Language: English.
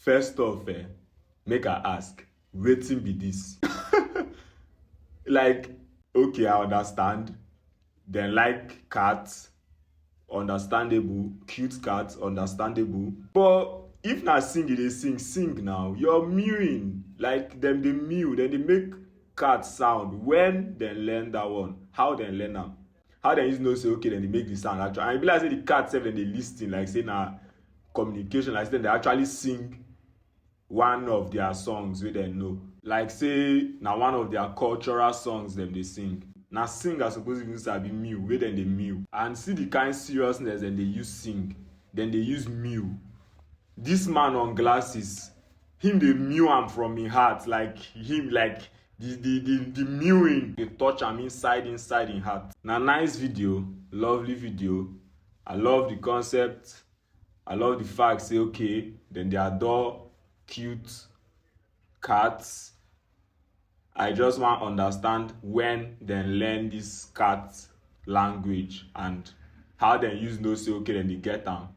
First off, make I ask, wetin be this? Like, okay, I understand. Dem like cats, understandable. Cute cats, understandable. But if na sing you dey sing, sing now. You're mewing. Like dem dey mew, dem dey make cat sound. When dem learn that one, how dem learn am? How dem use know say okay dem dey make the sound actually? And e be like say the cat sef dem dey lis ten, like say na communication, like say dem dey actually sing one of their songs wey dem know. Like say na one of their cultural songs dem dey sing. Na singer suppose even sabi mew wey dem dey mew. And see the kind seriousness dem dey use sing, dem dey use mew. This man on glasses, him dey mew am from him heart, like him, like the mewing dey touch am inside him heart. Na nice video, lovely video. I love the concept. I love the fact say okay dem dey adore cute cats. I just wan understand when dem learn this cat language and how dem use know say okay dem dey get am.